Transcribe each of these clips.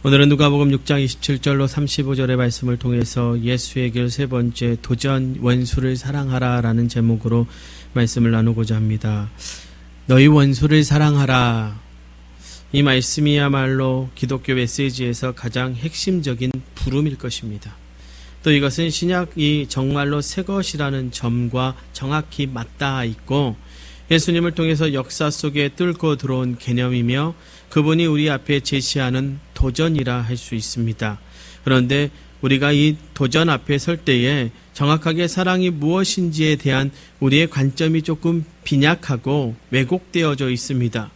오늘은 누가복음 6장 27절로 35절의 말씀을 통해서 예수의 길 세 번째 도전 원수를 사랑하라 라는 제목으로 말씀을 나누고자 합니다. 너희 원수를 사랑하라. 이 말씀이야말로 기독교 메시지에서 가장 핵심적인 부름일 것입니다. 또 이것은 신약이 정말로 새 것이라는 점과 정확히 맞닿아 있고 예수님을 통해서 역사 속에 뚫고 들어온 개념이며 그분이 우리 앞에 제시하는 도전이라 할 수 있습니다. 그런데 우리가 이 도전 앞에 설 때에 정확하게 사랑이 무엇인지에 대한 우리의 관점이 조금 빈약하고 왜곡되어져 있습니다.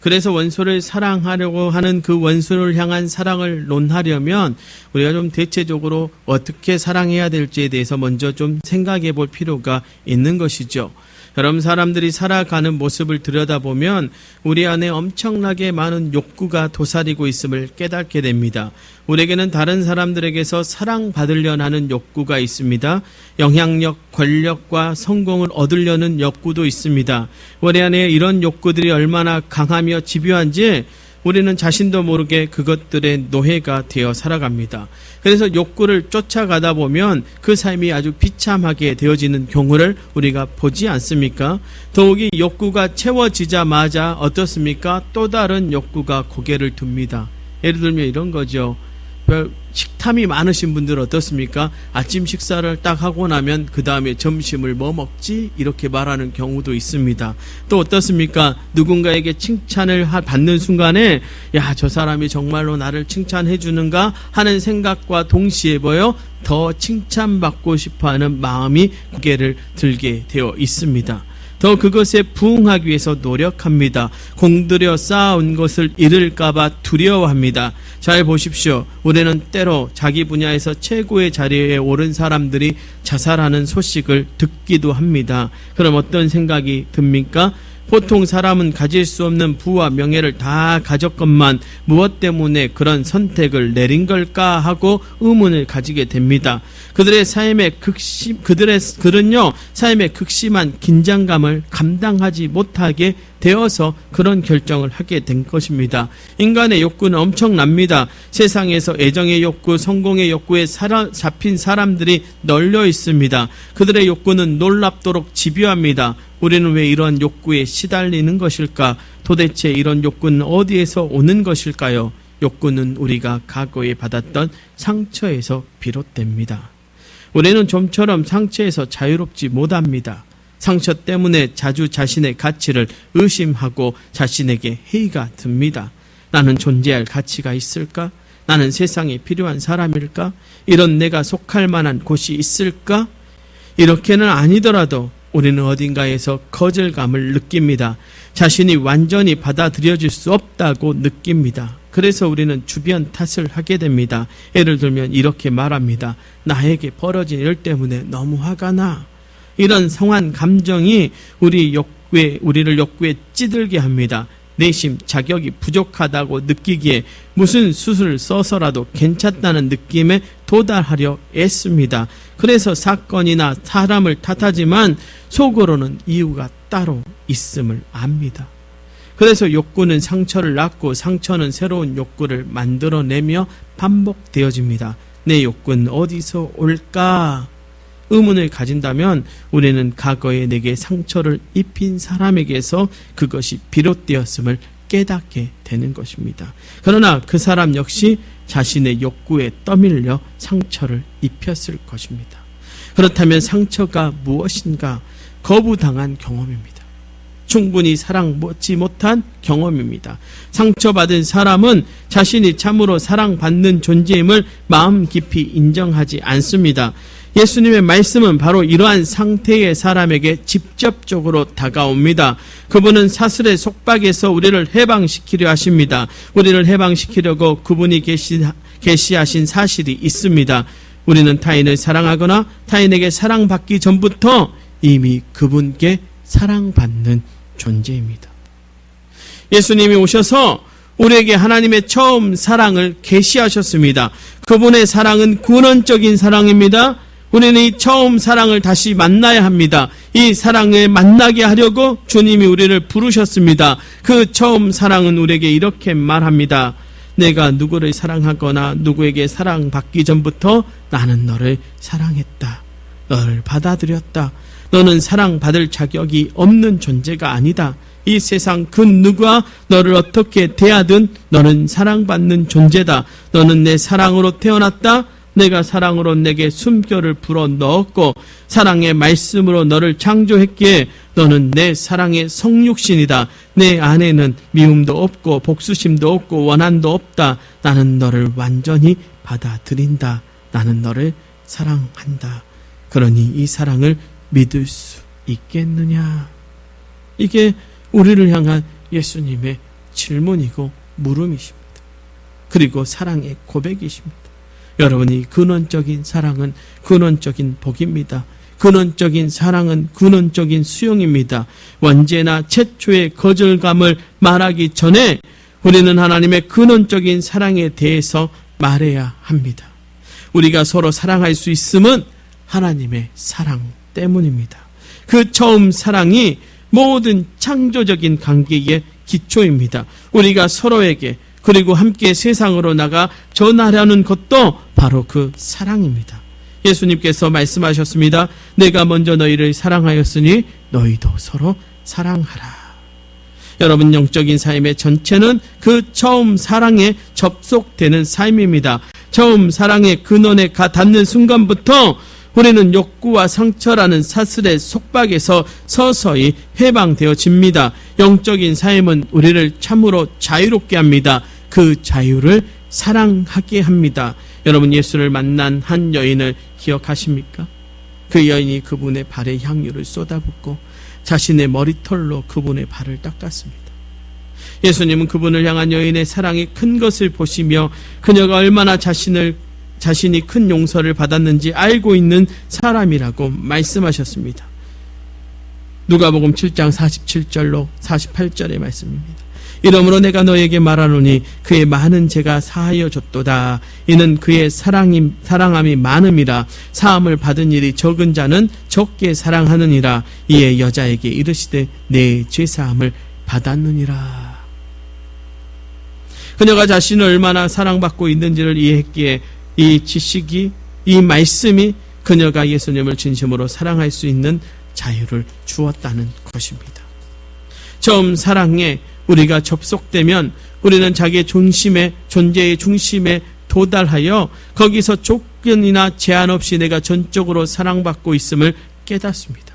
그래서 원수를 사랑하려고 하는 그 원수를 향한 사랑을 논하려면 우리가 좀 대체적으로 어떻게 사랑해야 될지에 대해서 먼저 좀 생각해 볼 필요가 있는 것이죠. 여러분, 사람들이 살아가는 모습을 들여다보면 우리 안에 엄청나게 많은 욕구가 도사리고 있음을 깨닫게 됩니다. 우리에게는 다른 사람들에게서 사랑받으려는 하는 욕구가 있습니다. 영향력, 권력과 성공을 얻으려는 욕구도 있습니다. 우리 안에 이런 욕구들이 얼마나 강하며 집요한지 우리는 자신도 모르게 그것들의 노예가 되어 살아갑니다. 그래서 욕구를 쫓아가다 보면 그 삶이 아주 비참하게 되어지는 경우를 우리가 보지 않습니까? 더욱이 욕구가 채워지자마자 어떻습니까? 또 다른 욕구가 고개를 듭니다. 예를 들면 이런 거죠. 식탐이 많으신 분들 어떻습니까? 아침 식사를 딱 하고 나면 그 다음에 점심을 뭐 먹지? 이렇게 말하는 경우도 있습니다. 또 어떻습니까? 누군가에게 칭찬을 받는 순간에 야, 저 사람이 정말로 나를 칭찬해 주는가 하는 생각과 동시에 더 칭찬받고 싶어하는 마음이 고개를 들게 되어 있습니다. 더 그것에 부응하기 위해서 노력합니다. 공들여 쌓아온 것을 잃을까봐 두려워합니다. 잘 보십시오. 우리는 때로 자기 분야에서 최고의 자리에 오른 사람들이 자살하는 소식을 듣기도 합니다. 그럼 어떤 생각이 듭니까? 보통 사람은 가질 수 없는 부와 명예를 다 가졌건만 무엇 때문에 그런 선택을 내린 걸까 하고 의문을 가지게 됩니다. 그들은요, 삶의 극심한 긴장감을 감당하지 못하게 되어서 그런 결정을 하게 된 것입니다. 인간의 욕구는 엄청납니다. 세상에서 애정의 욕구, 성공의 욕구에 잡힌 사람들이 널려 있습니다. 그들의 욕구는 놀랍도록 집요합니다. 우리는 왜 이러한 욕구에 시달리는 것일까? 도대체 이런 욕구는 어디에서 오는 것일까요? 욕구는 우리가 과거에 받았던 상처에서 비롯됩니다. 우리는 좀처럼 상처에서 자유롭지 못합니다. 상처 때문에 자주 자신의 가치를 의심하고 자신에게 회의가 듭니다. 나는 존재할 가치가 있을까? 나는 세상에 필요한 사람일까? 이런 내가 속할 만한 곳이 있을까? 이렇게는 아니더라도 우리는 어딘가에서 거절감을 느낍니다. 자신이 완전히 받아들여질 수 없다고 느낍니다. 그래서 우리는 주변 탓을 하게 됩니다. 예를 들면 이렇게 말합니다. 나에게 벌어진 일 때문에 너무 화가 나. 이런 상한 감정이 우리를 욕구에 찌들게 합니다. 내심 자격이 부족하다고 느끼기에 무슨 수술을 써서라도 괜찮다는 느낌에 도달하려 애씁니다. 그래서 사건이나 사람을 탓하지만 속으로는 이유가 따로 있음을 압니다. 그래서 욕구는 상처를 낳고 상처는 새로운 욕구를 만들어내며 반복되어집니다. 내 욕구는 어디서 올까? 의문을 가진다면 우리는 과거에 내게 상처를 입힌 사람에게서 그것이 비롯되었음을 깨닫게 되는 것입니다. 그러나 그 사람 역시 자신의 욕구에 떠밀려 상처를 입혔을 것입니다. 그렇다면 상처가 무엇인가? 거부당한 경험입니다. 충분히 사랑받지 못한 경험입니다. 상처받은 사람은 자신이 참으로 사랑받는 존재임을 마음 깊이 인정하지 않습니다. 예수님의 말씀은 바로 이러한 상태의 사람에게 직접적으로 다가옵니다. 그분은 사슬의 속박에서 우리를 해방시키려 하십니다. 우리를 해방시키려고 그분이 계시하신 사실이 있습니다. 우리는 타인을 사랑하거나 타인에게 사랑받기 전부터 이미 그분께 사랑받는 존재입니다. 예수님이 오셔서 우리에게 하나님의 처음 사랑을 계시하셨습니다. 그분의 사랑은 근원적인 사랑입니다. 우리는 이 처음 사랑을 다시 만나야 합니다. 이 사랑을 만나게 하려고 주님이 우리를 부르셨습니다. 그 처음 사랑은 우리에게 이렇게 말합니다. 내가 누구를 사랑하거나 누구에게 사랑받기 전부터 나는 너를 사랑했다. 너를 받아들였다. 너는 사랑받을 자격이 없는 존재가 아니다. 이 세상 그 누가 너를 어떻게 대하든 너는 사랑받는 존재다. 너는 내 사랑으로 태어났다. 내가 사랑으로 내게 숨결을 불어 넣었고 사랑의 말씀으로 너를 창조했기에 너는 내 사랑의 성육신이다. 내 안에는 미움도 없고 복수심도 없고 원한도 없다. 나는 너를 완전히 받아들인다. 나는 너를 사랑한다. 그러니 이 사랑을 믿을 수 있겠느냐? 이게 우리를 향한 예수님의 질문이고 물음이십니다. 그리고 사랑의 고백이십니다. 여러분이 근원적인 사랑은 근원적인 복입니다. 근원적인 사랑은 근원적인 수용입니다. 언제나 최초의 거절감을 말하기 전에 우리는 하나님의 근원적인 사랑에 대해서 말해야 합니다. 우리가 서로 사랑할 수 있음은 하나님의 사랑 때문입니다. 그 처음 사랑이 모든 창조적인 관계의 기초입니다. 우리가 서로에게 그리고 함께 세상으로 나가 전하려는 것도 바로 그 사랑입니다. 예수님께서 말씀하셨습니다. 내가 먼저 너희를 사랑하였으니 너희도 서로 사랑하라. 여러분, 영적인 삶의 전체는 그 처음 사랑에 접속되는 삶입니다. 처음 사랑의 근원에 닿는 순간부터 우리는 욕구와 상처라는 사슬의 속박에서 서서히 해방되어집니다. 영적인 삶은 우리를 참으로 자유롭게 합니다. 그 자유를 사랑하게 합니다. 여러분, 예수를 만난 한 여인을 기억하십니까? 그 여인이 그분의 발에 향유를 쏟아붓고 자신의 머리털로 그분의 발을 닦았습니다. 예수님은 그분을 향한 여인의 사랑이 큰 것을 보시며 그녀가 얼마나 자신이 큰 용서를 받았는지 알고 있는 사람이라고 말씀하셨습니다. 누가복음 7장 47절로 48절의 말씀입니다. 이러므로 내가 너에게 말하노니 그의 많은 죄가 사하여 줬도다. 이는 그의 사랑함이 많음이라. 사함을 받은 일이 적은 자는 적게 사랑하느니라. 이에 여자에게 이르시되 내 죄사함을 받았느니라. 그녀가 자신을 얼마나 사랑받고 있는지를 이해했기에 이 지식이, 이 말씀이 그녀가 예수님을 진심으로 사랑할 수 있는 자유를 주었다는 것입니다. 처음 사랑에 우리가 접속되면 우리는 자기의 존재의 중심에 도달하여 거기서 조건이나 제한 없이 내가 전적으로 사랑받고 있음을 깨닫습니다.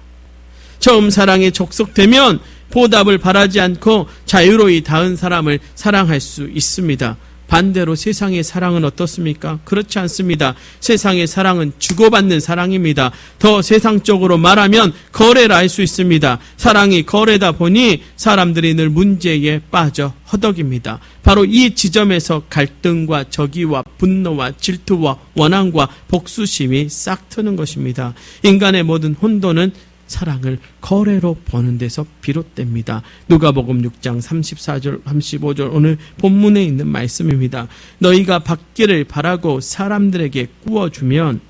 처음 사랑에 접속되면 보답을 바라지 않고 자유로이 닿은 사람을 사랑할 수 있습니다. 반대로 세상의 사랑은 어떻습니까? 그렇지 않습니다. 세상의 사랑은 주고받는 사랑입니다. 더 세상적으로 말하면 거래라 할 수 있습니다. 사랑이 거래다 보니 사람들이 늘 문제에 빠져 허덕입니다. 바로 이 지점에서 갈등과 적의와 분노와 질투와 원한과 복수심이 싹 트는 것입니다. 인간의 모든 혼돈은 사랑을 거래로 보는 데서 비롯됩니다. 누가복음 6장 34절 35절 오늘 본문에 있는 말씀입니다. 너희가 받기를 바라고 사람들에게 구워주면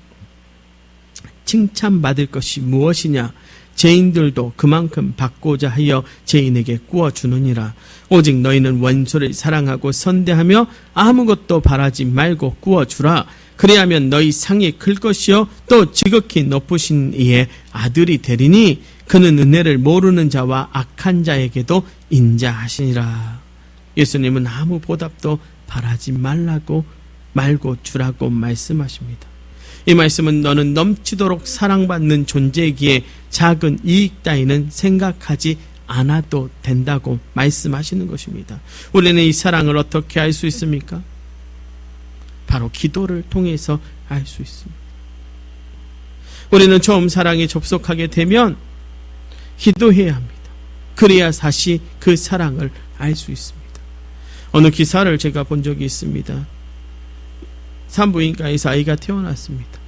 칭찬받을 것이 무엇이냐? 죄인들도 그만큼 받고자 하여 죄인에게 구워주느니라. 오직 너희는 원수를 사랑하고 선대하며 아무것도 바라지 말고 구워주라. 그리하면 너희 상이 클 것이요 또 지극히 높으신 이의 아들이 되리니 그는 은혜를 모르는 자와 악한 자에게도 인자하시니라. 예수님은 아무 보답도 바라지 말고 주라고 말씀하십니다. 이 말씀은 너는 넘치도록 사랑받는 존재이기에 작은 이익 따위는 생각하지 않아도 된다고 말씀하시는 것입니다. 우리는 이 사랑을 어떻게 알 수 있습니까? 바로 기도를 통해서 알 수 있습니다. 우리는 처음 사랑에 접속하게 되면 기도해야 합니다. 그래야 다시 그 사랑을 알 수 있습니다. 어느 기사를 제가 본 적이 있습니다. 산부인과에서 아이가 태어났습니다.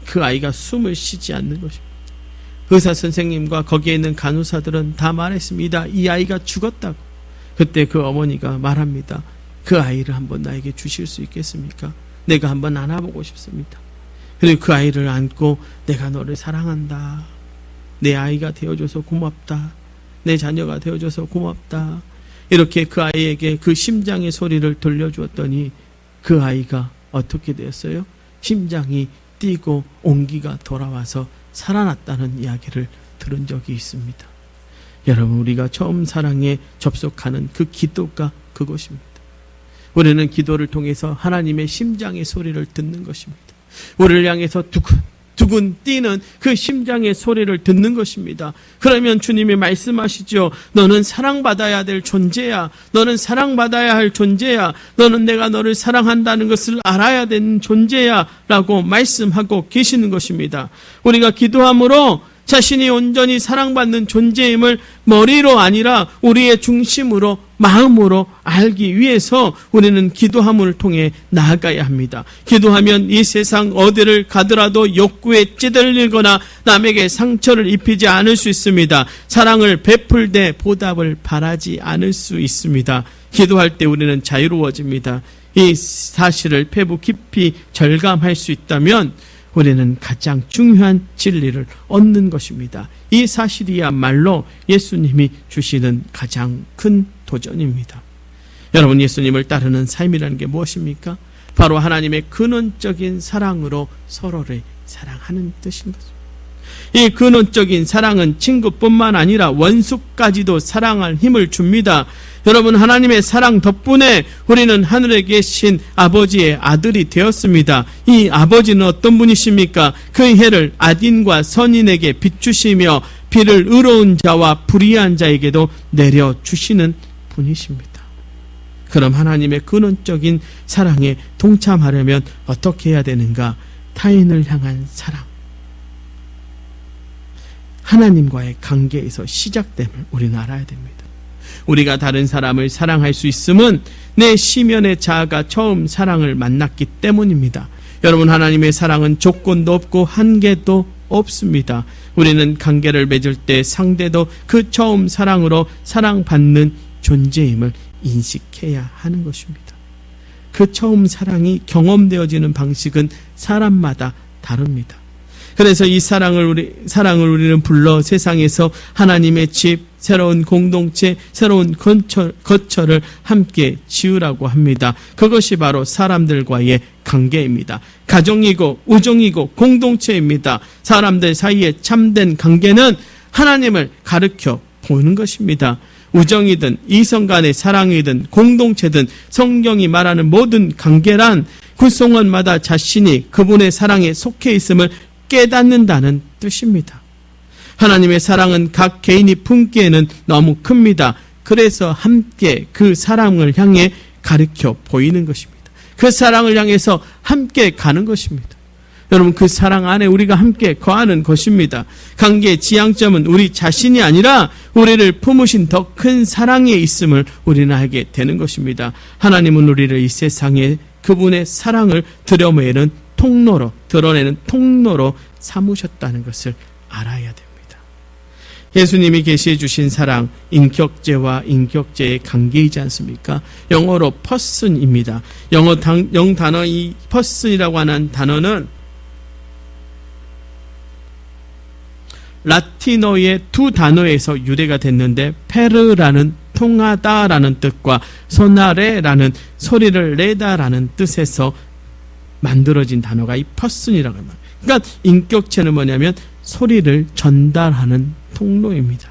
그 아이가 숨을 쉬지 않는 것입니다. 의사 선생님과 거기에 있는 간호사들은 다 말했습니다. 이 아이가 죽었다고. 그때 그 어머니가 말합니다. 그 아이를 한번 나에게 주실 수 있겠습니까? 내가 한번 안아보고 싶습니다. 그리고 그 아이를 안고 내가 너를 사랑한다. 내 아이가 되어줘서 고맙다. 내 자녀가 되어줘서 고맙다. 이렇게 그 아이에게 그 심장의 소리를 들려주었더니 그 아이가 어떻게 되었어요? 심장이 뛰고 온기가 돌아와서 살아났다는 이야기를 들은 적이 있습니다. 여러분, 우리가 처음 사랑에 접속하는 그 기도가 그것입니다. 우리는 기도를 통해서 하나님의 심장의 소리를 듣는 것입니다. 우리를 향해서 두근 뛰는 그 심장의 소리를 듣는 것입니다. 그러면 주님이 말씀하시죠. 너는 사랑받아야 될 존재야. 너는 사랑받아야 할 존재야. 너는 내가 너를 사랑한다는 것을 알아야 되는 존재야. 라고 말씀하고 계시는 것입니다. 우리가 기도함으로 자신이 온전히 사랑받는 존재임을 머리로 아니라 우리의 중심으로, 마음으로 알기 위해서 우리는 기도함을 통해 나아가야 합니다. 기도하면 이 세상 어디를 가더라도 욕구에 찌들리거나 남에게 상처를 입히지 않을 수 있습니다. 사랑을 베풀되 보답을 바라지 않을 수 있습니다. 기도할 때 우리는 자유로워집니다. 이 사실을 배부 깊이 절감할 수 있다면 우리는 가장 중요한 진리를 얻는 것입니다. 이 사실이야말로 예수님이 주시는 가장 큰 도전입니다. 여러분, 예수님을 따르는 삶이라는 게 무엇입니까? 바로 하나님의 근원적인 사랑으로 서로를 사랑하는 뜻인 것입니다. 이 근원적인 사랑은 친구뿐만 아니라 원수까지도 사랑할 힘을 줍니다. 여러분, 하나님의 사랑 덕분에 우리는 하늘에 계신 아버지의 아들이 되었습니다. 이 아버지는 어떤 분이십니까? 그 해를 악인과 선인에게 비추시며 비를 의로운 자와 불의한 자에게도 내려주시는 분이십니다. 그럼 하나님의 근원적인 사랑에 동참하려면 어떻게 해야 되는가? 타인을 향한 사랑, 하나님과의 관계에서 시작됨을 우리는 알아야 됩니다. 우리가 다른 사람을 사랑할 수 있음은 내 시면의 자아가 처음 사랑을 만났기 때문입니다. 여러분, 하나님의 사랑은 조건도 없고 한계도 없습니다. 우리는 관계를 맺을 때 상대도 그 처음 사랑으로 사랑받는 존재임을 인식해야 하는 것입니다. 그 처음 사랑이 경험되어지는 방식은 사람마다 다릅니다. 그래서 이 사랑을 우리는 불러 세상에서 하나님의 집, 새로운 공동체, 새로운 거처를 함께 지으라고 합니다. 그것이 바로 사람들과의 관계입니다. 가정이고 우정이고 공동체입니다. 사람들 사이에 참된 관계는 하나님을 가르쳐 보는 것입니다. 우정이든 이성 간의 사랑이든 공동체든 성경이 말하는 모든 관계란 구성원마다 자신이 그분의 사랑에 속해 있음을 깨닫는다는 뜻입니다. 하나님의 사랑은 각 개인이 품기에는 너무 큽니다. 그래서 함께 그 사랑을 향해 가르쳐 보이는 것입니다. 그 사랑을 향해서 함께 가는 것입니다. 여러분, 그 사랑 안에 우리가 함께 거하는 것입니다. 관계의 지향점은 우리 자신이 아니라 우리를 품으신 더 큰 사랑에 있음을 우리는 알게 되는 것입니다. 하나님은 우리를 이 세상에 그분의 사랑을 드러내는 통로로 삼으셨다는 것을 알아야 됩니다. 예수님이 계시해 주신 사랑, 인격제와 인격제의 관계이지 않습니까? 영어로 person입니다. 영어 단어 이 person이라고 하는 단어는 라틴어의 두 단어에서 유래가 됐는데 페르라는 통하다라는 뜻과 소나레라는 소리를 내다라는 뜻에서 만들어진 단어가 이 person이라고 합니다. 그러니까 인격체는 뭐냐면 소리를 전달하는 통로입니다.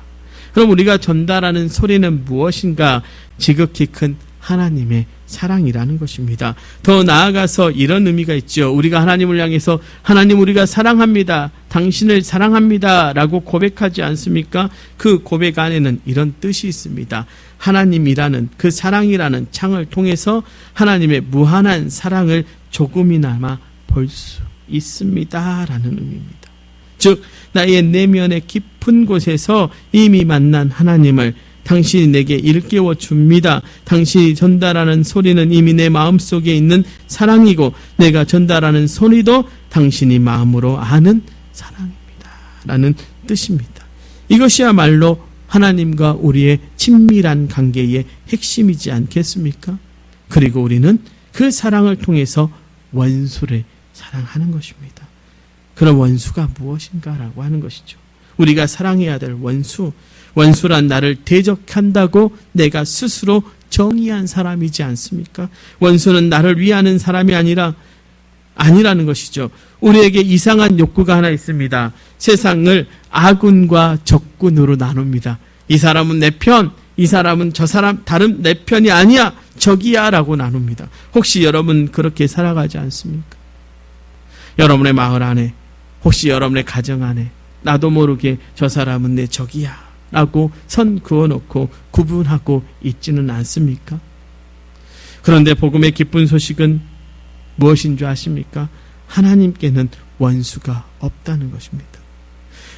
그럼 우리가 전달하는 소리는 무엇인가? 지극히 큰 하나님의 사랑이라는 것입니다. 더 나아가서 이런 의미가 있죠. 우리가 하나님을 향해서 하나님, 우리가 사랑합니다, 당신을 사랑합니다 라고 고백하지 않습니까? 그 고백 안에는 이런 뜻이 있습니다. 하나님이라는 그 사랑이라는 창을 통해서 하나님의 무한한 사랑을 조금이나마 볼 수 있습니다 라는 의미입니다. 즉, 나의 내면의 깊은 곳에서 이미 만난 하나님을 당신이 내게 일깨워 줍니다. 당신이 전달하는 소리는 이미 내 마음속에 있는 사랑이고 내가 전달하는 소리도 당신이 마음으로 아는 사랑입니다 라는 뜻입니다. 이것이야말로 하나님과 우리의 친밀한 관계의 핵심이지 않겠습니까? 그리고 우리는 그 사랑을 통해서 원수를 사랑하는 것입니다. 그럼 원수가 무엇인가라고 하는 것이죠. 우리가 사랑해야 될 원수. 원수란 나를 대적한다고 내가 스스로 정의한 사람이지 않습니까? 원수는 나를 위하는 사람이 아니라는 것이죠. 우리에게 이상한 욕구가 하나 있습니다. 세상을 아군과 적군으로 나눕니다. 이 사람은 내 편, 이 사람은 저 사람, 다른 내 편이 아니야, 적이야 라고 나눕니다. 혹시 여러분 그렇게 살아가지 않습니까? 여러분의 마을 안에, 혹시 여러분의 가정 안에 나도 모르게 저 사람은 내 적이야 라고 선 그어놓고 구분하고 있지는 않습니까? 그런데 복음의 기쁜 소식은 무엇인 줄 아십니까? 하나님께는 원수가 없다는 것입니다.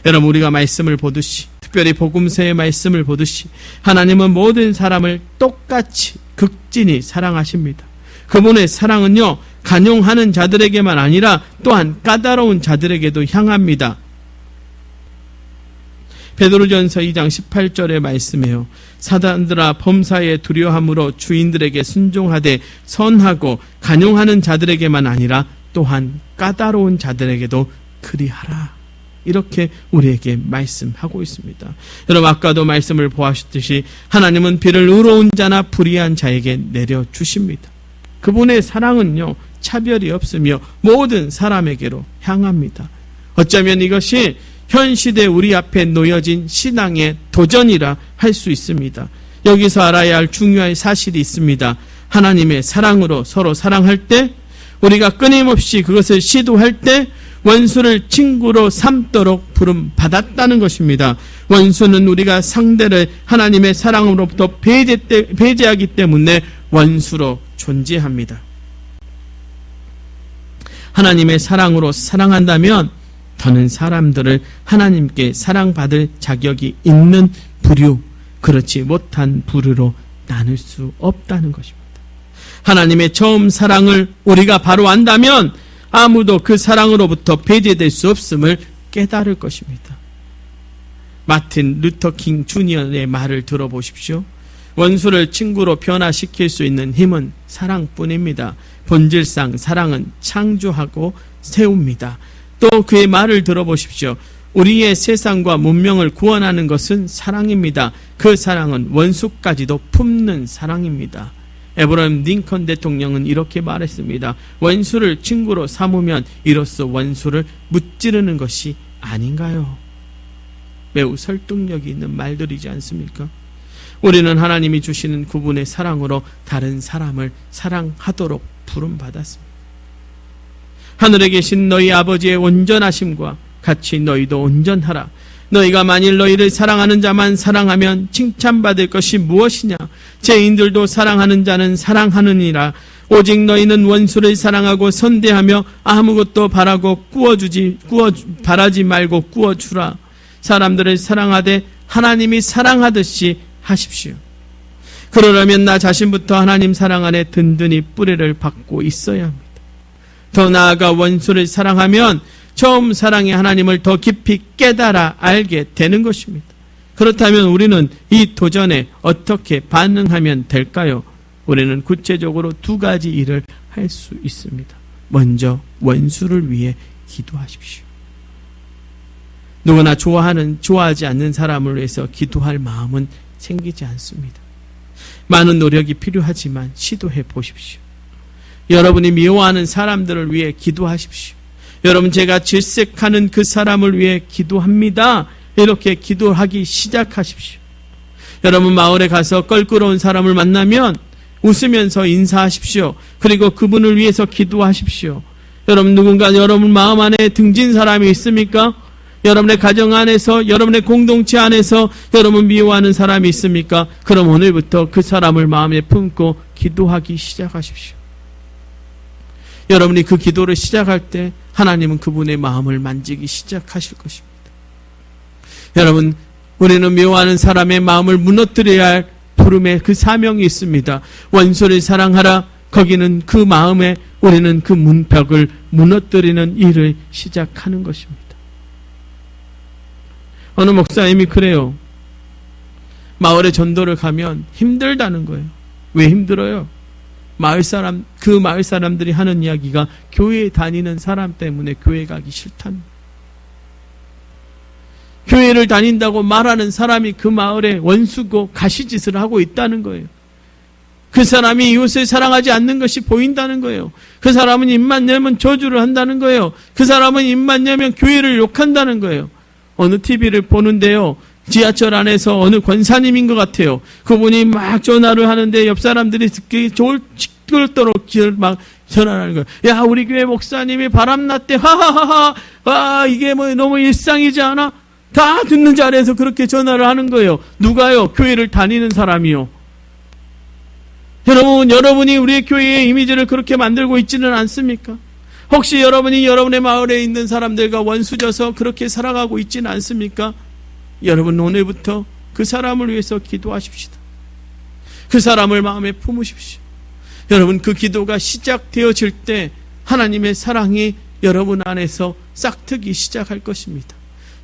여러분, 우리가 말씀을 보듯이, 특별히 복음서의 말씀을 보듯이 하나님은 모든 사람을 똑같이 극진히 사랑하십니다. 그분의 사랑은요, 간용하는 자들에게만 아니라 또한 까다로운 자들에게도 향합니다. 베드로전서 2장 18절의 말씀이에요. 사단들아, 범사에 두려움으로 주인들에게 순종하되 선하고 간용하는 자들에게만 아니라 또한 까다로운 자들에게도 그리하라. 이렇게 우리에게 말씀하고 있습니다. 여러분, 아까도 말씀을 보았듯이 하나님은 비를 의로운 자나 불의한 자에게 내려주십니다. 그분의 사랑은요, 차별이 없으며 모든 사람에게로 향합니다. 어쩌면 이것이 현 시대 우리 앞에 놓여진 신앙의 도전이라 할 수 있습니다. 여기서 알아야 할 중요한 사실이 있습니다. 하나님의 사랑으로 서로 사랑할 때, 우리가 끊임없이 그것을 시도할 때 원수를 친구로 삼도록 부름 받았다는 것입니다. 원수는 우리가 상대를 하나님의 사랑으로부터 배제하기 때문에 원수로 존재합니다. 하나님의 사랑으로 사랑한다면 더는 사람들을 하나님께 사랑받을 자격이 있는 부류, 그렇지 못한 부류로 나눌 수 없다는 것입니다. 하나님의 처음 사랑을 우리가 바로 안다면 아무도 그 사랑으로부터 배제될 수 없음을 깨달을 것입니다. 마틴 루터 킹 주니어의 말을 들어보십시오. 원수를 친구로 변화시킬 수 있는 힘은 사랑뿐입니다. 본질상 사랑은 창조하고 세웁니다. 또 그의 말을 들어보십시오. 우리의 세상과 문명을 구원하는 것은 사랑입니다. 그 사랑은 원수까지도 품는 사랑입니다. 에브라임 링컨 대통령은 이렇게 말했습니다. 원수를 친구로 삼으면 이로써 원수를 무찌르는 것이 아닌가요? 매우 설득력이 있는 말들이지 않습니까? 우리는 하나님이 주시는 그분의 사랑으로 다른 사람을 사랑하도록 부름받았습니다. 하늘에 계신 너희 아버지의 온전하심과 같이 너희도 온전하라. 너희가 만일 너희를 사랑하는 자만 사랑하면 칭찬받을 것이 무엇이냐? 죄인들도 사랑하는 자는 사랑하느니라. 오직 너희는 원수를 사랑하고 선대하며 아무것도 바라지 말고 꾸어주라. 사람들을 사랑하되 하나님이 사랑하듯이 하십시오. 그러려면 나 자신부터 하나님 사랑 안에 든든히 뿌리를 받고 있어야 합니다. 더 나아가 원수를 사랑하면 처음 사랑의 하나님을 더 깊이 깨달아 알게 되는 것입니다. 그렇다면 우리는 이 도전에 어떻게 반응하면 될까요? 우리는 구체적으로 두 가지 일을 할 수 있습니다. 먼저 원수를 위해 기도하십시오. 누구나 좋아하지 않는 사람을 위해서 기도할 마음은 생기지 않습니다. 많은 노력이 필요하지만 시도해 보십시오. 여러분이 미워하는 사람들을 위해 기도하십시오. 여러분, 제가 질색하는 그 사람을 위해 기도합니다. 이렇게 기도하기 시작하십시오. 여러분, 마을에 가서 껄끄러운 사람을 만나면 웃으면서 인사하십시오. 그리고 그분을 위해서 기도하십시오. 여러분, 누군가 여러분 마음 안에 등진 사람이 있습니까? 여러분의 가정 안에서, 여러분의 공동체 안에서 여러분 미워하는 사람이 있습니까? 그럼 오늘부터 그 사람을 마음에 품고 기도하기 시작하십시오. 여러분이 그 기도를 시작할 때 하나님은 그분의 마음을 만지기 시작하실 것입니다. 여러분, 우리는 미워하는 사람의 마음을 무너뜨려야 할 부름의 그 사명이 있습니다. 원수를 사랑하라. 거기는 그 마음에 우리는 그 문벽을 무너뜨리는 일을 시작하는 것입니다. 어느 목사님이 그래요. 마을에 전도를 가면 힘들다는 거예요. 왜 힘들어요? 그 마을 사람들이 하는 이야기가 교회에 다니는 사람 때문에 교회 가기 싫답니다. 교회를 다닌다고 말하는 사람이 그 마을에 원수고 가시짓을 하고 있다는 거예요. 그 사람이 이웃을 사랑하지 않는 것이 보인다는 거예요. 그 사람은 입만 열면 저주를 한다는 거예요. 그 사람은 입만 열면 교회를 욕한다는 거예요. 어느 TV를 보는데요, 지하철 안에서 어느 권사님인 것 같아요. 그분이 막 전화를 하는데 옆 사람들이 듣기 좋도록 막 전화를 하는 거예요. 야, 우리 교회 목사님이 바람났대. 하하하하. 아, 이게 뭐 너무 일상이지 않아? 다 듣는 자리에서 그렇게 전화를 하는 거예요. 누가요? 교회를 다니는 사람이요. 여러분이 우리의 교회의 이미지를 그렇게 만들고 있지는 않습니까? 혹시 여러분이 여러분의 마을에 있는 사람들과 원수져서 그렇게 살아가고 있지는 않습니까? 여러분, 오늘부터 그 사람을 위해서 기도하십시다. 그 사람을 마음에 품으십시오. 여러분, 그 기도가 시작되어질 때 하나님의 사랑이 여러분 안에서 싹트기 시작할 것입니다.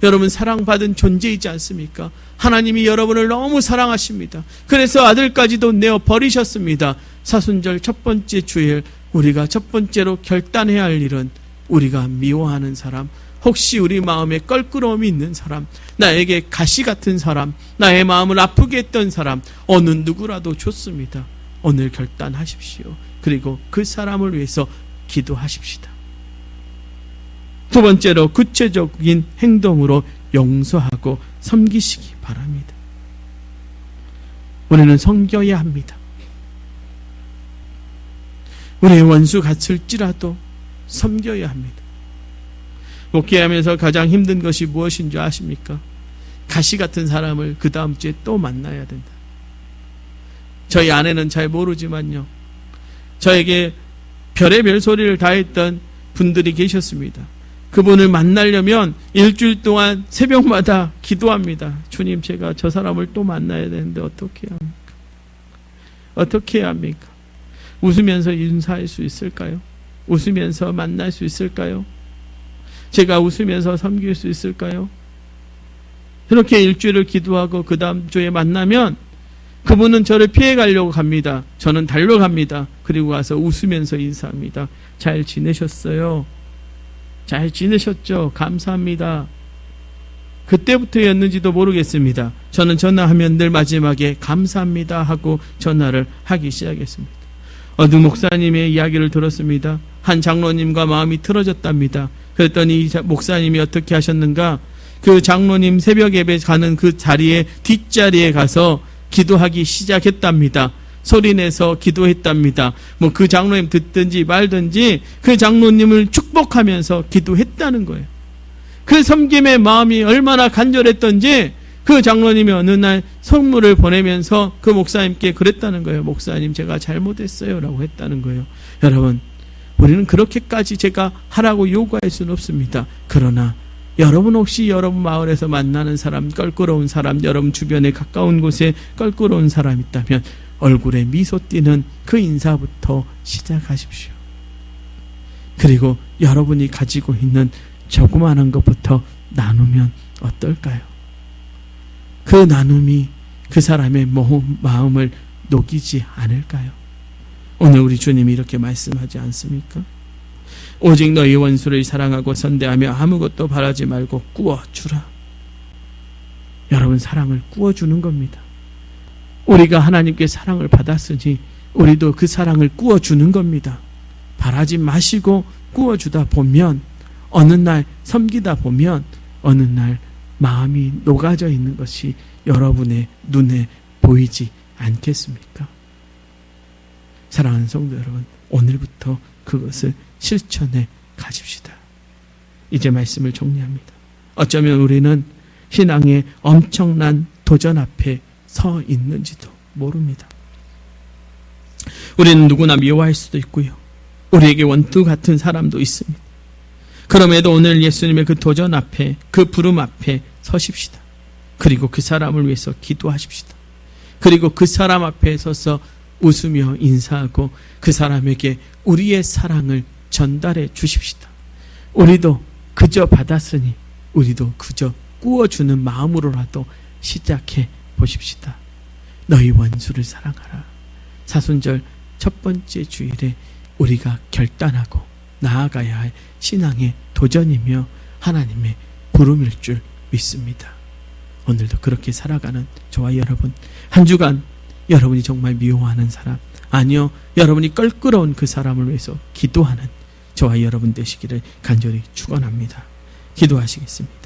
여러분, 사랑받은 존재이지 않습니까? 하나님이 여러분을 너무 사랑하십니다. 그래서 아들까지도 내어 버리셨습니다. 사순절 첫 번째 주일, 우리가 첫 번째로 결단해야 할 일은 우리가 미워하는 사람, 혹시 우리 마음에 껄끄러움이 있는 사람, 나에게 가시 같은 사람, 나의 마음을 아프게 했던 사람, 어느 누구라도 좋습니다. 오늘 결단하십시오. 그리고 그 사람을 위해서 기도하십시다. 두 번째로 구체적인 행동으로 용서하고 섬기시기 바랍니다. 우리는 섬겨야 합니다. 우리의 원수 같을지라도 섬겨야 합니다. 목회하면서 가장 힘든 것이 무엇인 줄 아십니까? 가시 같은 사람을 그 다음 주에 또 만나야 된다. 저희 아내는 잘 모르지만요, 저에게 별의별 소리를 다 했던 분들이 계셨습니다. 그분을 만나려면 일주일 동안 새벽마다 기도합니다. 주님, 제가 저 사람을 또 만나야 되는데 어떻게 해야 합니까? 어떻게 해야 합니까? 웃으면서 인사할 수 있을까요? 웃으면서 만날 수 있을까요? 제가 웃으면서 섬길 수 있을까요? 그렇게 일주일을 기도하고 그 다음 주에 만나면 그분은 저를 피해가려고 갑니다. 저는 달려갑니다. 그리고 와서 웃으면서 인사합니다. 잘 지내셨어요? 잘 지내셨죠? 감사합니다. 그때부터였는지도 모르겠습니다. 저는 전화하면 늘 마지막에 감사합니다 하고 전화를 하기 시작했습니다. 어느 목사님의 이야기를 들었습니다. 한 장로님과 마음이 틀어졌답니다. 그랬더니 목사님이 어떻게 하셨는가? 그 장로님 새벽 예배 가는 그 자리에 뒷자리에 가서 기도하기 시작했답니다. 소리내서 기도했답니다. 뭐 그 장로님 듣든지 말든지 그 장로님을 축복하면서 기도했다는 거예요. 그 섬김의 마음이 얼마나 간절했던지 그 장로님이 어느 날 선물을 보내면서 그 목사님께 그랬다는 거예요. 목사님, 제가 잘못했어요 라고 했다는 거예요. 여러분, 우리는 그렇게까지 제가 하라고 요구할 수는 없습니다. 그러나 여러분 혹시 여러분 마을에서 만나는 사람, 껄끄러운 사람, 여러분 주변에 가까운 곳에 껄끄러운 사람 있다면 얼굴에 미소 띄는 그 인사부터 시작하십시오. 그리고 여러분이 가지고 있는 조그마한 것부터 나누면 어떨까요? 그 나눔이 그 사람의 마음을 녹이지 않을까요? 오늘 우리 주님이 이렇게 말씀하지 않습니까? 오직 너희 원수를 사랑하고 선대하며 아무것도 바라지 말고 꾸어주라. 여러분, 사랑을 꾸어주는 겁니다. 우리가 하나님께 사랑을 받았으니 우리도 그 사랑을 꾸어주는 겁니다. 바라지 마시고 꾸어주다 보면 어느 날 섬기다 보면 어느 날 마음이 녹아져 있는 것이 여러분의 눈에 보이지 않겠습니까? 사랑하는 성도 여러분, 오늘부터 그것을 실천해 가십시다. 이제 말씀을 정리합니다. 어쩌면 우리는 신앙의 엄청난 도전 앞에 서 있는지도 모릅니다. 우리는 누구나 미워할 수도 있고요, 우리에게 원수 같은 사람도 있습니다. 그럼에도 오늘 예수님의 그 도전 앞에, 그 부름 앞에 서십시다. 그리고 그 사람을 위해서 기도하십시다. 그리고 그 사람 앞에 서서 웃으며 인사하고 그 사람에게 우리의 사랑을 전달해 주십시다. 우리도 그저 받았으니 우리도 그저 꾸어주는 마음으로라도 시작해 보십시다. 너희 원수를 사랑하라. 사순절 첫 번째 주일에 우리가 결단하고 나아가야 할 신앙의 도전이며 하나님의 부름일 줄 믿습니다. 오늘도 그렇게 살아가는 저와 여러분, 한 주간 여러분이 정말 미워하는 사람, 아니요, 여러분이 껄끄러운 그 사람을 위해서 기도하는 저와 여러분 되시기를 간절히 축원합니다. 기도하시겠습니다.